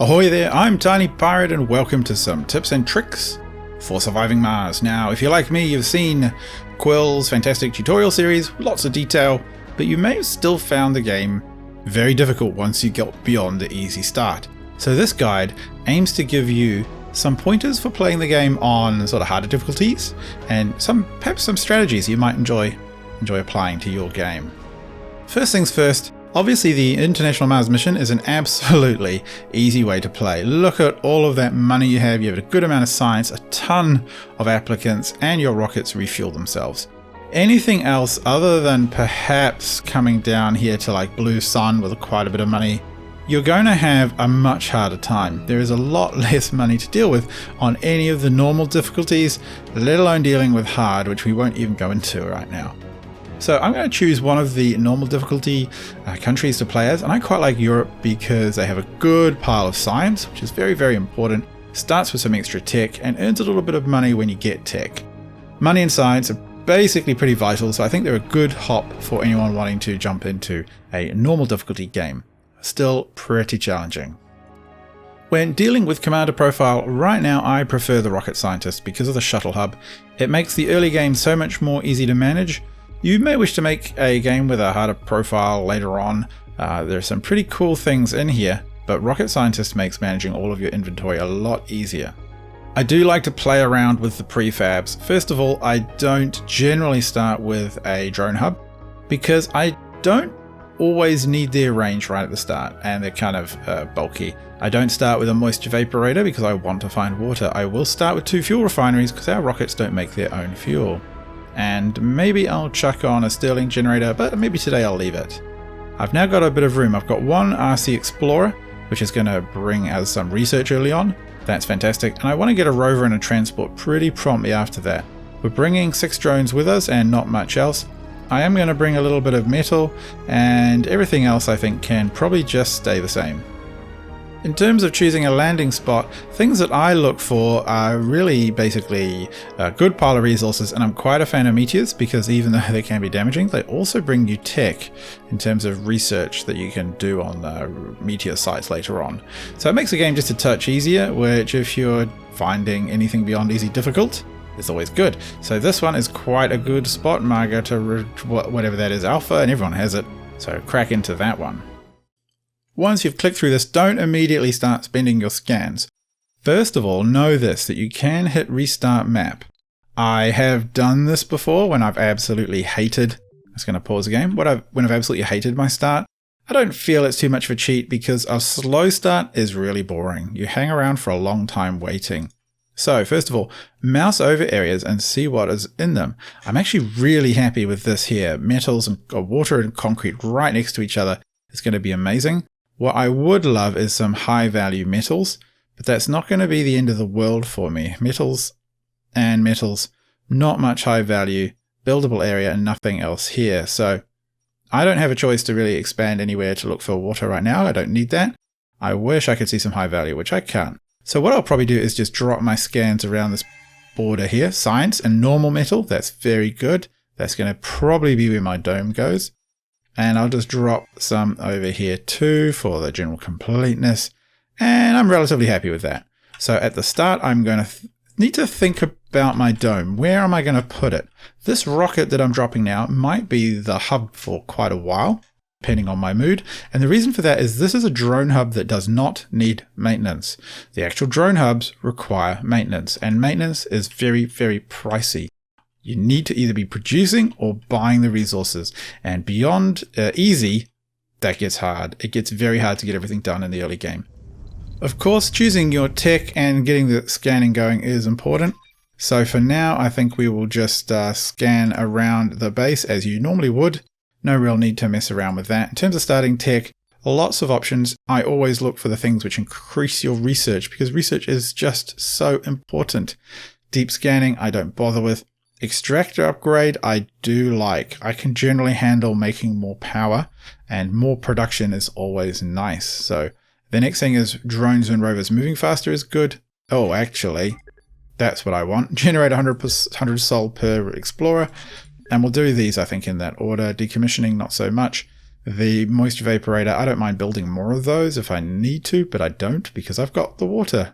Ahoy there, I'm Tiny Pirate and welcome to some tips and tricks for surviving Mars. Now, if you're like me, you've seen Quill's fantastic tutorial series, lots of detail, but you may have still found the game very difficult once you get beyond the easy start. So this guide aims to give you some pointers for playing the game on sort of harder difficulties and perhaps some strategies you might enjoy applying to your game. First things first, obviously the International Mars mission is an absolutely easy way to play. Look at all of that money you have a good amount of science, a ton of applicants, and your rockets refuel themselves. Anything else other than perhaps coming down here to like Blue Sun with quite a bit of money, you're going to have a much harder time. There is a lot less money to deal with on any of the normal difficulties, let alone dealing with hard, which we won't even go into right now. So I'm going to choose one of the normal difficulty countries to play as, and I quite like Europe because they have a good pile of science, which is very, very important, starts with some extra tech, and earns a little bit of money when you get tech. Money and science are basically pretty vital, so I think they're a good hop for anyone wanting to jump into a normal difficulty game. Still pretty challenging. When dealing with commander profile, right now I prefer the rocket scientist because of the shuttle hub. It makes the early game so much more easy to manage. You may wish to make a game with a harder profile later on. There's some pretty cool things in here, but Rocket Scientist makes managing all of your inventory a lot easier. I do like to play around with the prefabs. First of all, I don't generally start with a drone hub because I don't always need their range right at the start, and they're kind of bulky. I don't start with a moisture evaporator because I want to find water. I will start with 2 fuel refineries because our rockets don't make their own fuel. And maybe I'll chuck on a Stirling generator, but maybe today I'll leave it. I've now got a bit of room. I've got one RC Explorer, which is going to bring us some research early on. That's fantastic. And I want to get a rover and a transport pretty promptly after that. We're bringing 6 drones with us and not much else. I am going to bring a little bit of metal, and everything else I think can probably just stay the same. In terms of choosing a landing spot, things that I look for are really basically a good pile of resources, and I'm quite a fan of meteors because even though they can be damaging, they also bring you tech in terms of research that you can do on meteor sites later on. So it makes the game just a touch easier, which if you're finding anything beyond easy difficult, is always good. So this one is quite a good spot, Marga to whatever that is, Alpha, and everyone has it, so crack into that one. Once you've clicked through this, don't immediately start spending your scans. First of all, know this, that you can hit restart map. I have done this before when I've absolutely hated, I'm just going to pause the game, when I've absolutely hated my start. I don't feel it's too much of a cheat because a slow start is really boring. You hang around for a long time waiting. So first of all, mouse over areas and see what is in them. I'm actually really happy with this here. Metals and water and concrete right next to each other is going to be amazing. What I would love is some high value metals, but that's not going to be the end of the world for me. Metals, not much high value, buildable area and nothing else here. So I don't have a choice to really expand anywhere to look for water right now. I don't need that. I wish I could see some high value, which I can't. So what I'll probably do is just drop my scans around this border here. Science and normal metal, that's very good. That's going to probably be where my dome goes. And I'll just drop some over here too for the general completeness. And I'm relatively happy with that. So at the start, I'm going to need to think about my dome. Where am I going to put it? This rocket that I'm dropping now might be the hub for quite a while, depending on my mood. And the reason for that is this is a drone hub that does not need maintenance. The actual drone hubs require maintenance, and maintenance is very, very pricey. You need to either be producing or buying the resources. And beyond easy, that gets hard. It gets very hard to get everything done in the early game. Of course, choosing your tech and getting the scanning going is important. So for now, I think we will just scan around the base as you normally would. No real need to mess around with that. In terms of starting tech, lots of options. I always look for the things which increase your research because research is just so important. Deep scanning, I don't bother with. Extractor upgrade, I do like. I can generally handle making more power, and more production is always nice. So the next thing is drones and rovers moving faster is good. Oh, actually, that's what I want. Generate 100 sol per explorer. And we'll do these, I think, in that order. Decommissioning, not so much. the moist evaporator, I don't mind building more of those if I need to, but I don't because I've got the water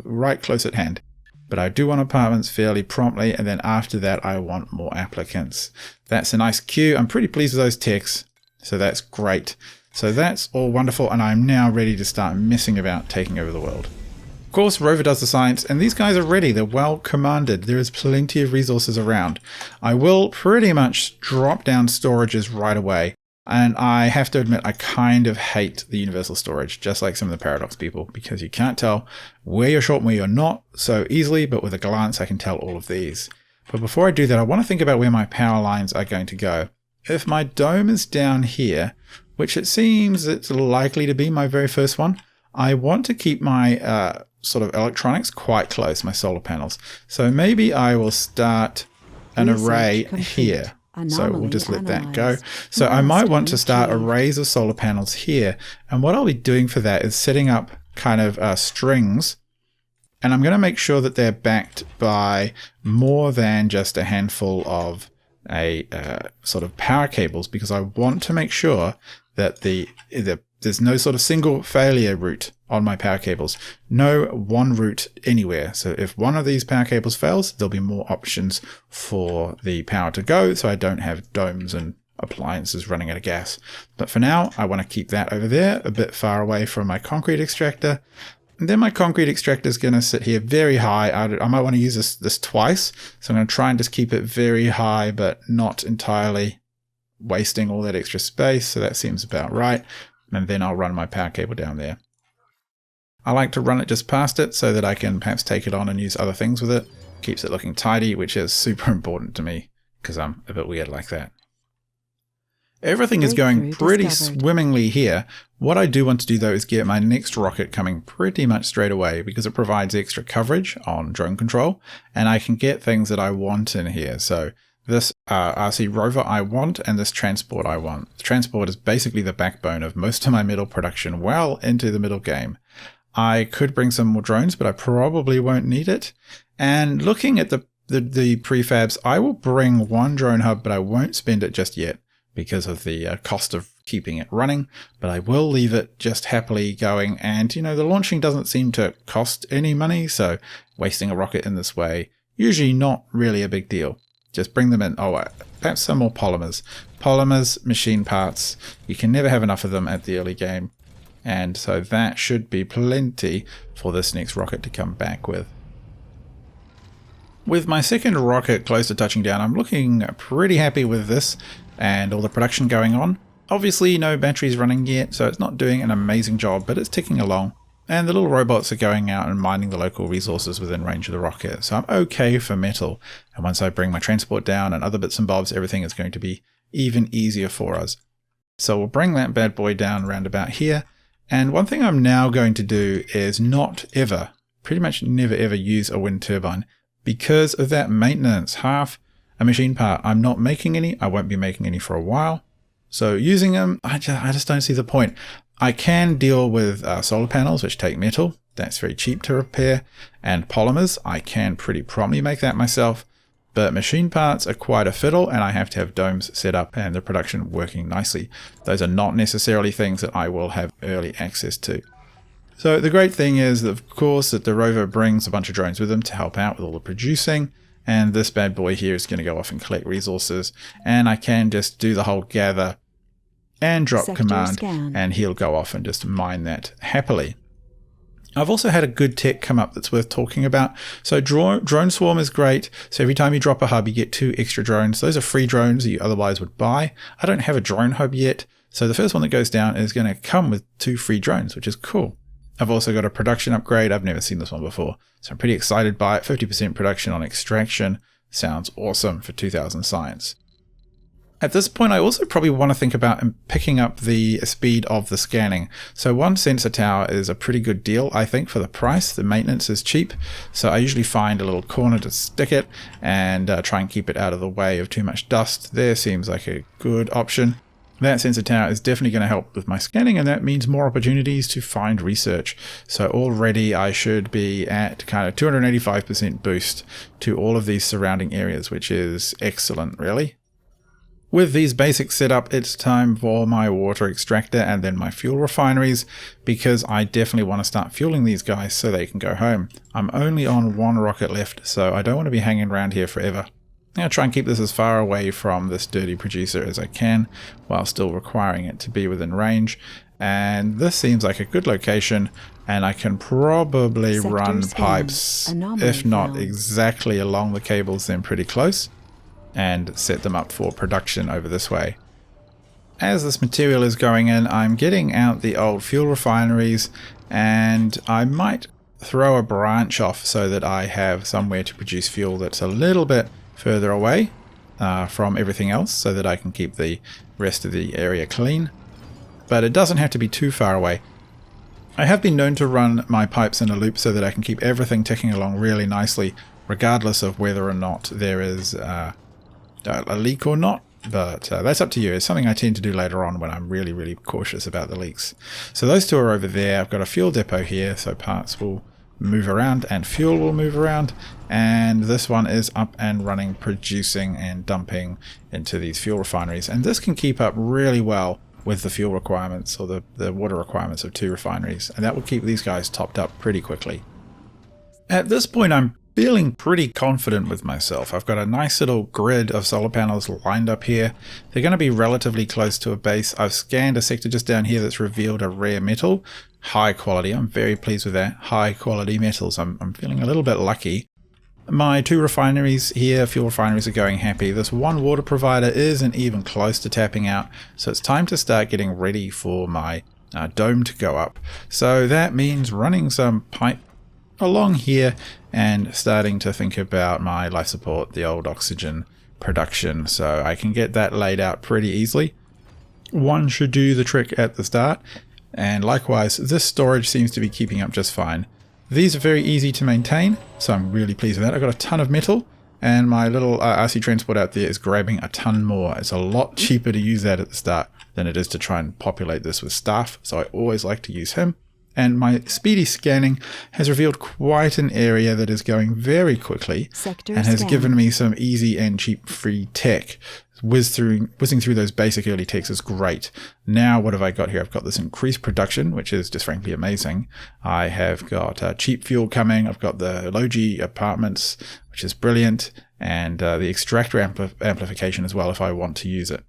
right close at hand. But I do want apartments fairly promptly, and then after that I want more applicants. That's a nice queue. I'm pretty pleased with those techs, so that's great. So that's all wonderful, and I'm now ready to start messing about taking over the world. Of course, Rover does the science, and these guys are ready. They're well commanded. There is plenty of resources around. I will pretty much drop down storages right away. And I have to admit, I kind of hate the universal storage, just like some of the Paradox people, because you can't tell where you're short and where you're not so easily, but with a glance I can tell all of these. But before I do that, I want to think about where my power lines are going to go. If my dome is down here, which it seems it's likely to be my very first one, I want to keep my sort of electronics quite close, my solar panels. So maybe I will start an array here. So we'll just let that go. So I might want to start arrays of solar panels here. And what I'll be doing for that is setting up kind of strings. And I'm going to make sure that they're backed by more than just a handful of sort of power cables, because I want to make sure that there's no sort of single failure route on my power cables. No one route anywhere. So if one of these power cables fails, there'll be more options for the power to go, so I don't have domes and appliances running out of gas. But for now, I want to keep that over there, a bit far away from my concrete extractor. And then my concrete extractor is going to sit here very high. I might want to use this twice. So I'm going to try and just keep it very high, but not entirely wasting all that extra space. So that seems about right. And then I'll run my power cable down there. I like to run it just past it so that I can perhaps take it on and use other things with it. Keeps it looking tidy, which is super important to me because I'm a bit weird like that. Everything is going pretty swimmingly here. What I do want to do though is get my next rocket coming pretty much straight away because it provides extra coverage on drone control and I can get things that I want in here. So this RC rover I want and this transport I want. The transport is basically the backbone of most of my middle production well into the middle game. I could bring some more drones, but I probably won't need it. And looking at the prefabs, I will bring one drone hub, but I won't spend it just yet because of the cost of keeping it running. But I will leave it just happily going. And, you know, the launching doesn't seem to cost any money. So wasting a rocket in this way, usually not really a big deal. Just bring them in. Oh, perhaps some more polymers. Polymers, machine parts. You can never have enough of them at the early game. And so that should be plenty for this next rocket to come back with. With my second rocket close to touching down, I'm looking pretty happy with this and all the production going on. Obviously no batteries running yet, so it's not doing an amazing job, but it's ticking along. And the little robots are going out and mining the local resources within range of the rocket, so I'm okay for metal. And once I bring my transport down and other bits and bobs, everything is going to be even easier for us. So we'll bring that bad boy down around about here. And one thing I'm now going to do is not ever, pretty much never ever use a wind turbine because of that maintenance. Half a machine part. I'm not making any. I won't be making any for a while. So using them, I just don't see the point. I can deal with solar panels, which take metal. That's very cheap to repair. And polymers, I can pretty promptly make that myself. But machine parts are quite a fiddle and I have to have domes set up and the production working nicely. Those are not necessarily things that I will have early access to. So the great thing is, of course, that the rover brings a bunch of drones with them to help out with all the producing. And this bad boy here is going to go off and collect resources. And I can just do the whole gather and drop command and he'll go off and just mine that happily. I've also had a good tech come up that's worth talking about. So drone swarm is great. So every time you drop a hub, you get 2 extra drones. Those are free drones that you otherwise would buy. I don't have a drone hub yet. So the first one that goes down is going to come with 2 free drones, which is cool. I've also got a production upgrade. I've never seen this one before. So I'm pretty excited by it. 50% production on extraction. Sounds awesome for 2000 science. At this point, I also probably want to think about picking up the speed of the scanning. So 1 sensor tower is a pretty good deal, I think, for the price. The maintenance is cheap. So I usually find a little corner to stick it and try and keep it out of the way of too much dust. There seems like a good option. That sensor tower is definitely going to help with my scanning, and that means more opportunities to find research. So already I should be at kind of 285% boost to all of these surrounding areas, which is excellent, really. With these basics set up, it's time for my water extractor and then my fuel refineries, because I definitely want to start fueling these guys so they can go home. I'm only on one rocket left, so I don't want to be hanging around here forever. I'm going to try and keep this as far away from this dirty producer as I can, while still requiring it to be within range. And this seems like a good location, and I can probably run pipes, if not exactly along the cables, then pretty close, and set them up for production over this way. As this material is going in, I'm getting out the old fuel refineries, and I might throw a branch off so that I have somewhere to produce fuel that's a little bit further away from everything else, so that I can keep the rest of the area clean. But it doesn't have to be too far away. I have been known to run my pipes in a loop so that I can keep everything ticking along really nicely, regardless of whether or not there is a leak or not. But that's up to you. It's something I tend to do later on when I'm really, really cautious about the leaks. So those two are over there. I've got a fuel depot here, so parts will move around and fuel will move around. And this one is up and running, producing and dumping into these fuel refineries. And this can keep up really well with the fuel requirements, or the water requirements of 2 refineries. And that will keep these guys topped up pretty quickly. At this point, I'm feeling pretty confident with myself. I've got a nice little grid of solar panels lined up here. They're going to be relatively close to a base. I've scanned a sector just down here that's revealed a rare metal. High quality. I'm very pleased with that. High quality metals. I'm feeling a little bit lucky. My 2 refineries here, fuel refineries, are going happy. This one water provider isn't even close to tapping out, so it's time to start getting ready for my dome to go up. So that means running some pipe along here and starting to think about my life support, the old oxygen production, so I can get that laid out pretty easily. One should do the trick at the start, and likewise this storage seems to be keeping up just fine. These are very easy to maintain, so I'm really pleased with that. I've got a ton of metal, and my little RC transport out there is grabbing a ton more. It's a lot cheaper to use that at the start than it is to try and populate this with staff, so I always like to use him. And my speedy scanning has revealed quite an area that is going very quickly and has given me some easy and cheap free tech. Whizzing through those basic early techs is great. Now what have I got here? I've got this increased production, which is just frankly amazing. I have got cheap fuel coming. I've got the low-G apartments, which is brilliant, and the extractor amplification as well if I want to use it.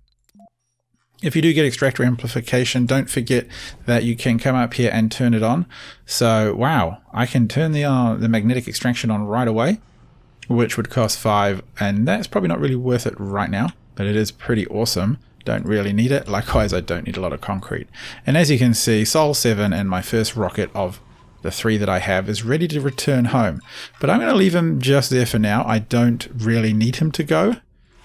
If you do get extractor amplification, don't forget that you can come up here and turn it on. So, wow, I can turn the magnetic extraction on right away, which would cost 5, and that's probably not really worth it right now, but it is pretty awesome. Don't really need it. Likewise, I don't need a lot of concrete. And as you can see, Sol 7 and my first rocket of the 3 that I have is ready to return home. But I'm going to leave him just there for now. I don't really need him to go.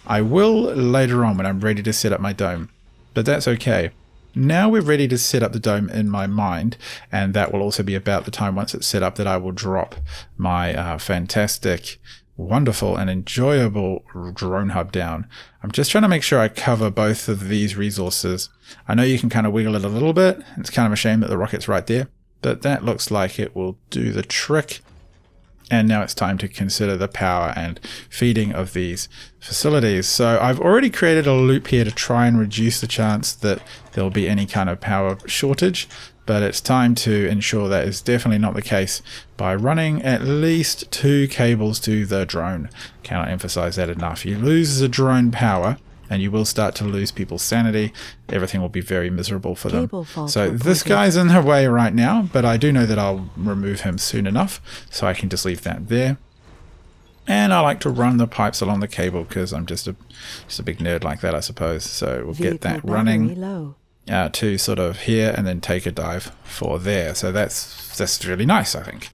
I will later on when I'm ready to set up my dome. But that's okay. Now we're ready to set up the dome in my mind, and that will also be about the time once it's set up that I will drop my fantastic, wonderful and enjoyable drone hub down. I'm just trying to make sure I cover both of these resources. I know you can kind of wiggle it a little bit. It's kind of a shame that the rocket's right there, but that looks like it will do the trick. And now it's time to consider the power and feeding of these facilities. So I've already created a loop here to try and reduce the chance that there'll be any kind of power shortage, but it's time to ensure that is definitely not the case by running at least 2 cables to the drone. Cannot emphasize that enough. You lose the drone power and you will start to lose people's sanity. Everything will be very miserable for them. So this guy's in the way right now, but I do know that I'll remove him soon enough, so I can just leave that there. And I like to run the pipes along the cable because I'm just a big nerd like that, I suppose. So we'll get that running to sort of here and then take a dive for there. So that's really nice, I think.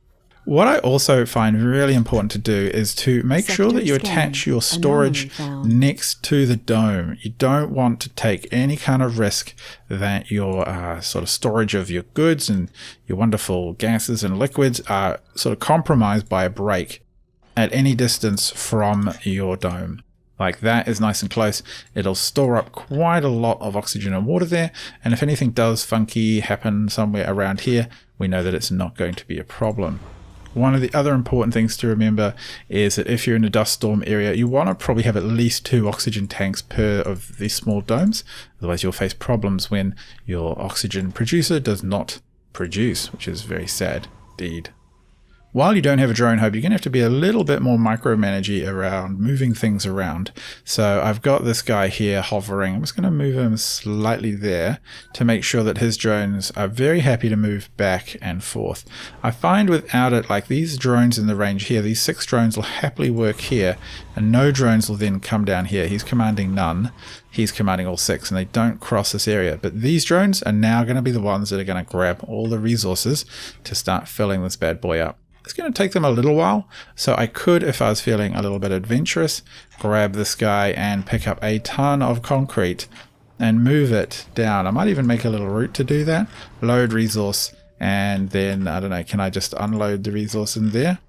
What I also find really important to do is to make sure that you attach your storage next to the dome. You don't want to take any kind of risk that your sort of storage of your goods and your wonderful gases and liquids are sort of compromised by a break at any distance from your dome. Like that is nice and close. It'll store up quite a lot of oxygen and water there, and if anything does funky happen somewhere around here, we know that it's not going to be a problem. One of the other important things to remember is that if you're in a dust storm area, you want to probably have at least 2 oxygen tanks per of these small domes. Otherwise you'll face problems when your oxygen producer does not produce, which is very sad indeed. While you don't have a drone hub, you're going to have to be a little bit more micromanagey around moving things around. So I've got this guy here hovering. I'm just going to move him slightly there to make sure that his drones are very happy to move back and forth. I find without it, like these drones in the range here, these 6 drones will happily work here, and no drones will then come down here. He's commanding none. He's commanding all 6, and they don't cross this area. But these drones are now going to be the ones that are going to grab all the resources to start filling this bad boy up. It's going to take them a little while, so I could, if I was feeling a little bit adventurous, grab this guy and pick up a ton of concrete and move it down. I might even make a little route to do that. Load resource, and then, I don't know, can I just unload the resource in there?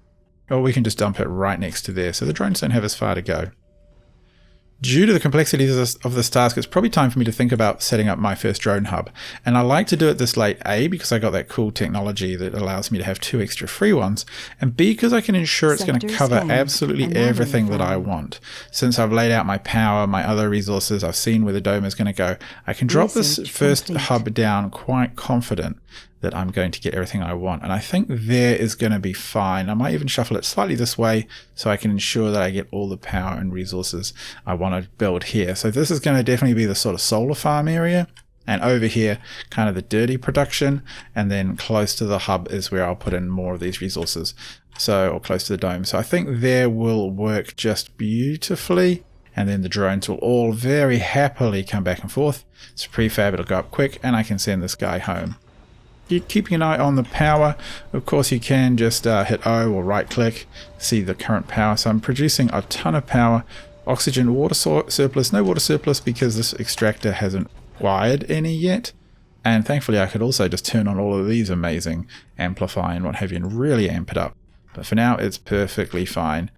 Or we can just dump it right next to there, so the drones don't have as far to go. Due to the complexities of this task, it's probably time for me to think about setting up my first drone hub. And I like to do it this late, A, because I got that cool technology that allows me to have 2 extra free ones, and B, because I can ensure it's going to cover absolutely everything that I want. Since I've laid out my power, my other resources, I've seen where the dome is going to go, I can drop this first hub down quite confident that I'm going to get everything I want. And I think there is going to be fine. I might even shuffle it slightly this way so I can ensure that I get all the power and resources I want to build here. So this is going to definitely be the sort of solar farm area. And over here, kind of the dirty production. And then close to the hub is where I'll put in more of these resources. Or close to the dome. So I think there will work just beautifully. And then the drones will all very happily come back and forth. It's prefab, it'll go up quick, and I can send this guy home. Keeping an eye on the power, of course you can just hit O or right click, see the current power. So I'm producing a ton of power. Oxygen, water surplus, no water surplus because this extractor hasn't acquired any yet. And thankfully I could also just turn on all of these amazing amplify and what have you and really amp it up. But for now it's perfectly fine.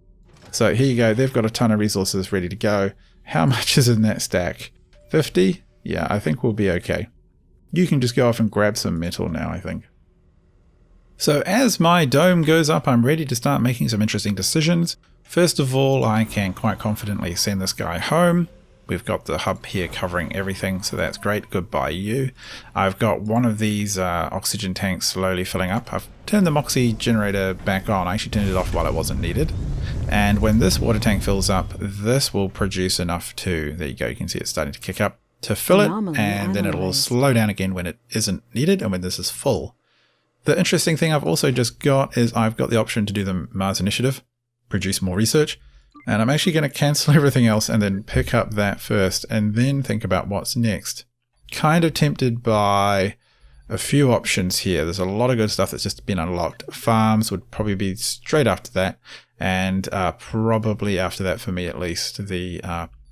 So here you go, they've got a ton of resources ready to go. How much is in that stack? 50? Yeah, I think we'll be okay. You can just go off and grab some metal now, I think. So as my dome goes up, I'm ready to start making some interesting decisions. First of all, I can quite confidently send this guy home. We've got the hub here covering everything, so that's great. Goodbye you. I've got one of these oxygen tanks slowly filling up. I've turned the Moxie generator back on. I actually turned it off while it wasn't needed. And when this water tank fills up, this will produce enough to, there you go, you can see it's starting to kick up, to fill it, and then it will slow down again when it isn't needed and when this is full. The interesting thing I've also just got is I've got the option to do the Mars Initiative, produce more research, and I'm actually going to cancel everything else and then pick up that first and then think about what's next. Kind of tempted by a few options here. There's a lot of good stuff that's just been unlocked. Farms would probably be straight after that, and probably after that for me at least, the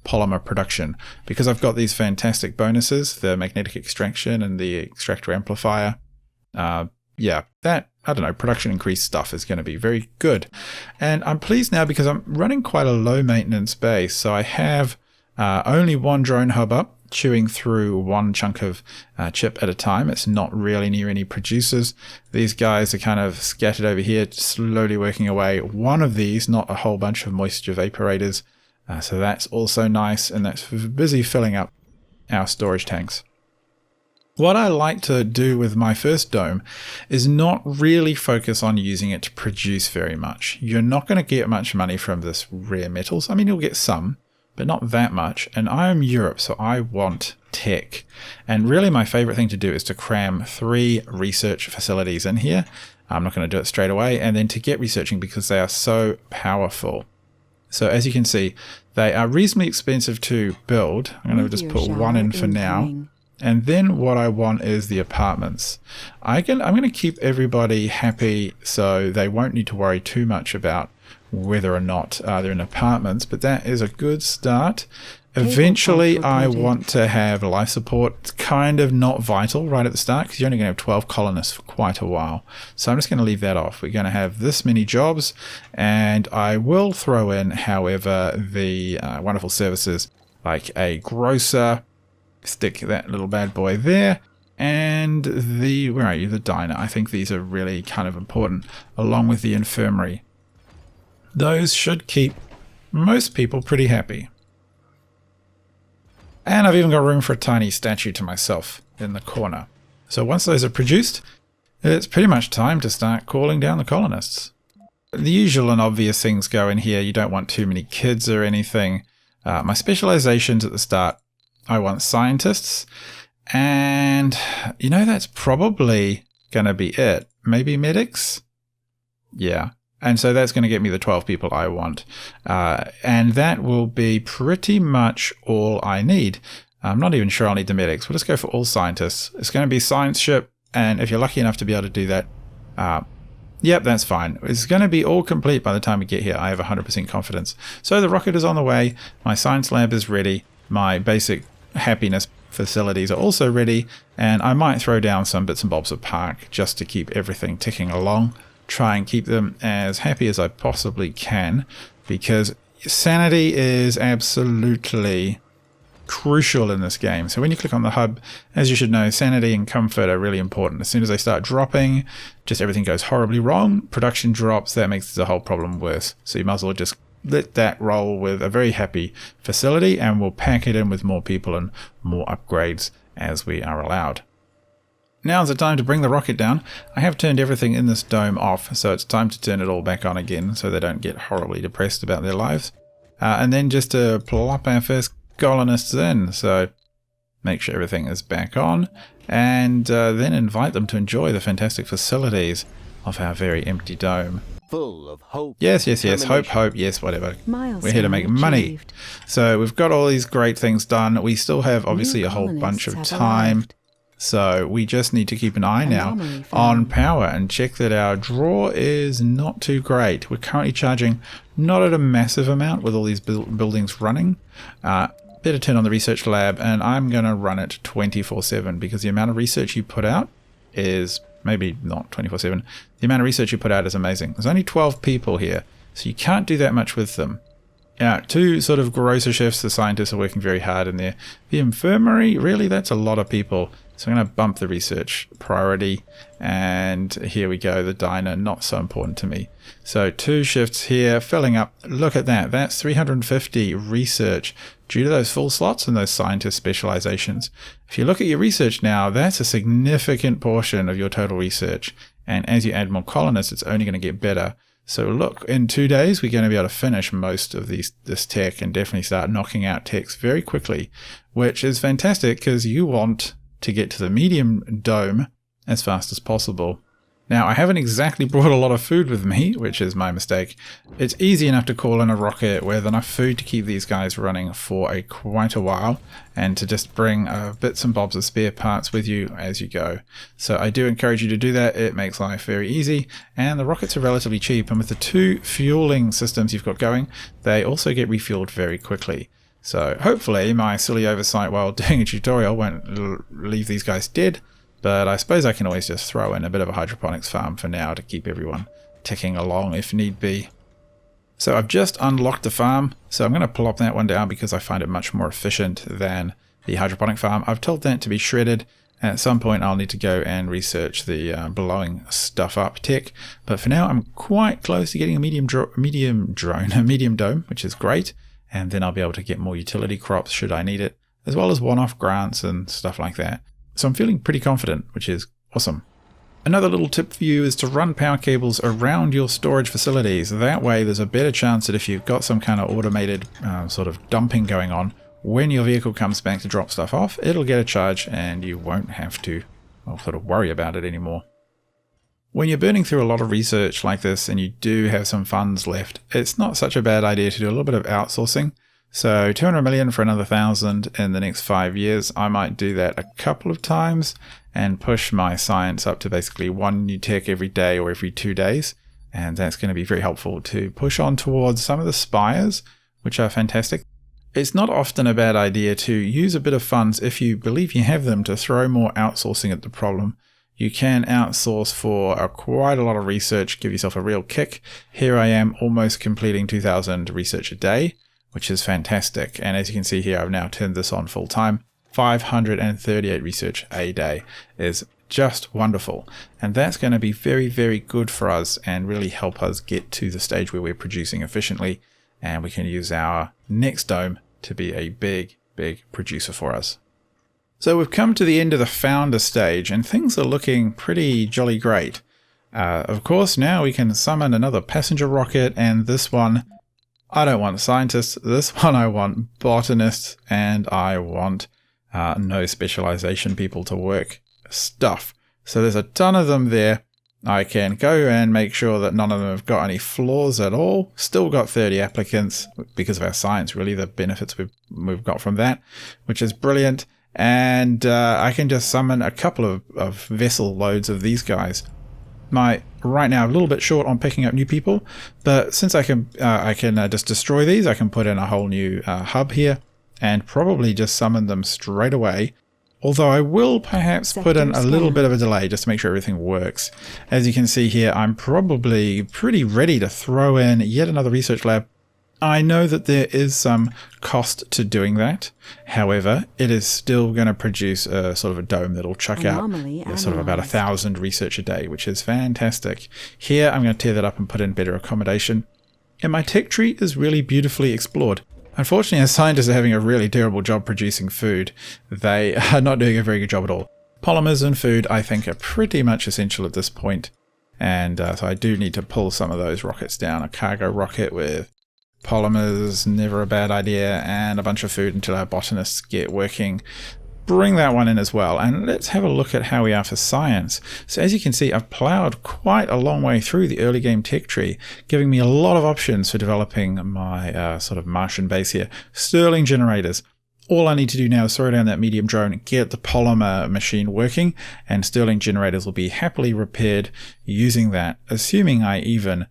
polymer production, because I've got these fantastic bonuses, the magnetic extraction and the extractor amplifier. Yeah, that, I don't know, production increased stuff is going to be very good. And I'm pleased now because I'm running quite a low maintenance base. So I have only one drone hub up, chewing through one chunk of chip at a time. It's not really near any producers. These guys are kind of scattered over here, slowly working away. One of these, not a whole bunch of moisture vaporators. So that's also nice, and that's busy filling up our storage tanks. What I like to do with my first dome is not really focus on using it to produce very much. You're not going to get much money from this rare metals. I mean, you'll get some, but not that much. And I am Europe, so I want tech. And really my favorite thing to do is to cram 3 research facilities in here. I'm not going to do it straight away. And then to get researching because they are so powerful. So as you can see, they are reasonably expensive to build. I'm going to just put one in for now. And then what I want is the apartments. I'm going to keep everybody happy so they won't need to worry too much about whether or not they're in apartments, but that is a good start. Eventually, I want to have life support. It's kind of not vital right at the start because you're only going to have 12 colonists for quite a while. So I'm just going to leave that off. We're going to have this many jobs, and I will throw in, however, the wonderful services like a grocer. Stick that little bad boy there. and where are you? The diner. I think these are really kind of important, along with the infirmary. Those should keep most people pretty happy. And I've even got room for a tiny statue to myself in the corner. So once those are produced, it's pretty much time to start calling down the colonists. The usual and obvious things go in here. You don't want too many kids or anything. My specializations at the start, I want scientists. And, that's probably going to be it. Maybe medics? Yeah. And so that's going to get me the 12 people I want. And that will be pretty much all I need. I'm not even sure I'll need the medics. We'll just go for all scientists. It's going to be science ship. And if you're lucky enough to be able to do that, yep, that's fine. It's going to be all complete by the time we get here. I have 100% confidence. So the rocket is on the way. My science lab is ready. My basic happiness facilities are also ready. And I might throw down some bits and bobs of park just to keep everything ticking along. Try and keep them as happy as I possibly can, because sanity is absolutely crucial in this game. So when you click on the hub, as you should know, sanity and comfort are really important. As soon as they start dropping, just everything goes horribly wrong. Production drops, that makes the whole problem worse. So you might as well just let that roll with a very happy facility, and we'll pack it in with more people and more upgrades as we are allowed. Now's the time to bring the rocket down. I have turned everything in this dome off, so it's time to turn it all back on again so they don't get horribly depressed about their lives. And then just to plop our first colonists in, so make sure everything is back on, and then invite them to enjoy the fantastic facilities of our very empty dome. Full of hope. Yes, hope, yes, whatever. We're here to make money. So we've got all these great things done. We still have obviously a whole bunch of time. So we just need to keep an eye now on power and check that our draw is not too great. We're currently charging not at a massive amount with all these buildings running. Better turn on the research lab, and I'm going to run it 24/7 because the amount of research you put out is, maybe not 24/7, the amount of research you put out is amazing. There's only 12 people here, so you can't do that much with them. Two sort of grosser shifts, the scientists are working very hard in there. The infirmary, really, that's a lot of people. So I'm going to bump the research priority, and here we go, the diner, not so important to me. So 2 shifts here, filling up. Look at that, that's 350 research due to those full slots and those scientist specializations. If you look at your research now, that's a significant portion of your total research. And as you add more colonists, it's only going to get better. So look, in 2 days, we're going to be able to finish most of this tech and definitely start knocking out techs very quickly, which is fantastic because you want to get to the medium dome as fast as possible. Now, I haven't exactly brought a lot of food with me, which is my mistake. It's easy enough to call in a rocket with enough food to keep these guys running for quite a while, and to just bring bits and bobs of spare parts with you as you go. So I do encourage you to do that. It makes life very easy, and the rockets are relatively cheap, and with the 2 fueling systems you've got going, they also get refueled very quickly. So hopefully my silly oversight while doing a tutorial won't leave these guys dead, but I suppose I can always just throw in a bit of a hydroponics farm for now to keep everyone ticking along if need be. So I've just unlocked the farm, so I'm going to plop that one down because I find it much more efficient than the hydroponic farm. I've told that to be shredded. At some point I'll need to go and research the blowing stuff up tech, but for now I'm quite close to getting a medium dome, which is great. And then I'll be able to get more utility crops should I need it, as well as one-off grants and stuff like that. So I'm feeling pretty confident, which is awesome. Another little tip for you is to run power cables around your storage facilities. That way there's a better chance that if you've got some kind of automated sort of dumping going on, when your vehicle comes back to drop stuff off, it'll get a charge and you won't have to sort of worry about it anymore. When you're burning through a lot of research like this and you do have some funds left, it's not such a bad idea to do a little bit of outsourcing. So 200 million for another 1,000 in the next 5 years. I might do that a couple of times and push my science up to basically 1 new tech every day or every 2 days. And that's going to be very helpful to push on towards some of the spires, which are fantastic. It's not often a bad idea to use a bit of funds if you believe you have them to throw more outsourcing at the problem. You can outsource for quite a lot of research, give yourself a real kick. Here I am almost completing 2,000 research a day, which is fantastic. And as you can see here, I've now turned this on full time. 538 research a day is just wonderful. And that's going to be very, very good for us and really help us get to the stage where we're producing efficiently. And we can use our next dome to be a big, big producer for us. So we've come to the end of the founder stage and things are looking pretty jolly great. Of course, now we can summon another passenger rocket, and this one, I don't want scientists. This one I want botanists, and I want no specialization people to work stuff. So there's a ton of them there. I can go and make sure that none of them have got any flaws at all. Still got 30 applicants because of our science, really, the benefits we've got from that, which is brilliant. And I can just summon a couple of vessel loads of these guys. Right now, a little bit short on picking up new people, but since I can just destroy these, I can put in a whole new hub here and probably just summon them straight away. Although I will perhaps put in a little bit of a delay just to make sure everything works. As you can see here, I'm probably pretty ready to throw in yet another research lab. I know that there is some cost to doing that. However, it is still going to produce a sort of a dome that'll chuck out sort of about 1,000 research a day, which is fantastic. Here, I'm going to tear that up and put in better accommodation. And my tech tree is really beautifully explored. Unfortunately, our scientists are having a really terrible job producing food. They are not doing a very good job at all. Polymers and food, I think, are pretty much essential at this point. And so I do need to pull some of those rockets down. A cargo rocket with polymers, never a bad idea, and a bunch of food until our botanists get working. Bring that one in as well, and let's have a look at how we are for science. So as you can see, I've plowed quite a long way through the early game tech tree, giving me a lot of options for developing my sort of Martian base here. Stirling generators. All I need to do now is throw down that medium drone, get the polymer machine working, and Stirling generators will be happily repaired using that, assuming I even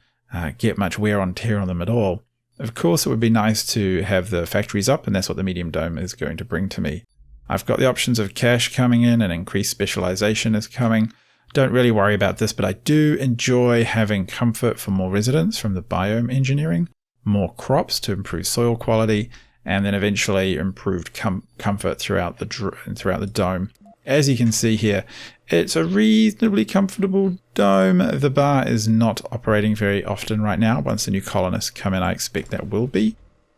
get much wear and tear on them at all. Of course, it would be nice to have the factories up, and that's what the medium dome is going to bring to me. I've got the options of cash coming in and increased specialization is coming. Don't really worry about this, but I do enjoy having comfort for more residents from the biome engineering, more crops to improve soil quality, and then eventually improved comfort throughout the dome. As you can see here, it's a reasonably comfortable dome. The bar is not operating very often right now. Once the new colonists come in, I expect that will be.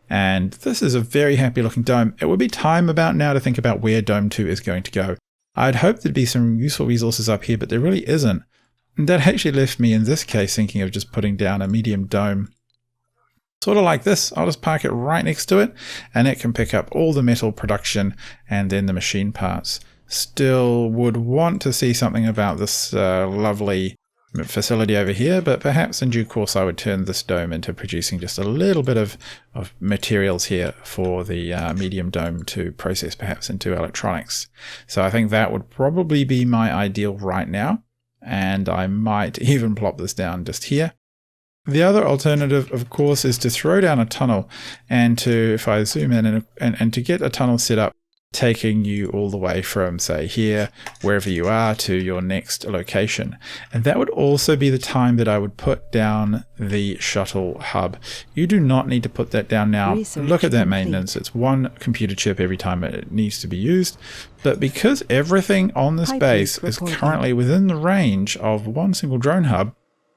And this is a very happy looking dome. It would be time about now to think about where Dome 2 is going to go. I'd hope there'd be some useful resources up here, but there really isn't. And that actually left me in this case thinking of just putting down a medium dome. Sort of like this. I'll just park it right next to it, and it can pick up all the metal production and then the machine parts. Still would want to see something about this lovely facility over here, but perhaps in due course I would turn this dome into producing just a little bit of materials here for the medium dome to process perhaps into electronics. So I think that would probably be my ideal right now, and I might even plop this down just here. The other alternative, of course, is to throw down a tunnel and to, if I zoom in and to get a tunnel set up, taking you all the way from, say, here, wherever you are, to your next location. And that would also be the time that I would put down the shuttle hub. You do not need to put that down now. Look at that maintenance. It's one computer chip every time it needs to be used. But because everything on this base is currently within the range of one single drone hub,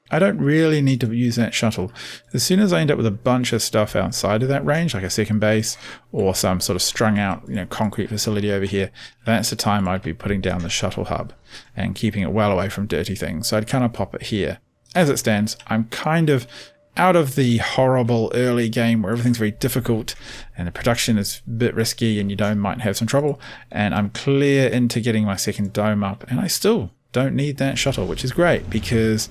I don't really need to use that shuttle. As soon as I end up with a bunch of stuff outside of that range, like a second base or some sort of strung out, concrete facility over here, that's the time I'd be putting down the shuttle hub and keeping it well away from dirty things. So I'd kind of pop it here. As it stands, I'm kind of out of the horrible early game where everything's very difficult and the production is a bit risky and your dome might have some trouble. And I'm clear into getting my second dome up, and I still don't need that shuttle, which is great because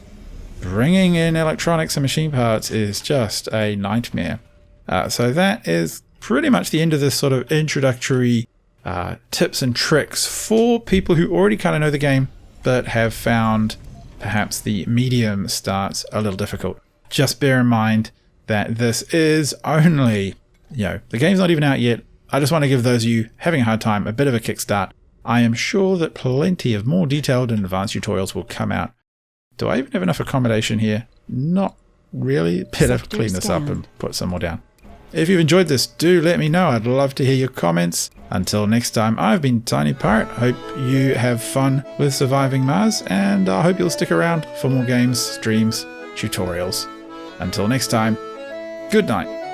bringing in electronics and machine parts is just a nightmare. So that is pretty much the end of this sort of introductory tips and tricks for people who already kind of know the game but have found perhaps the medium starts a little difficult. Just bear in mind that this is only, the game's not even out yet. I just want to give those of you having a hard time a bit of a kickstart. I am sure that plenty of more detailed and advanced tutorials will come out. Do I even have enough accommodation here? Not really. Better clean this up and put some more down. If you've enjoyed this, do let me know. I'd love to hear your comments. Until next time, I've been Tiny Pirate. Hope you have fun with surviving Mars, and I hope you'll stick around for more games, streams, tutorials. Until next time, good night.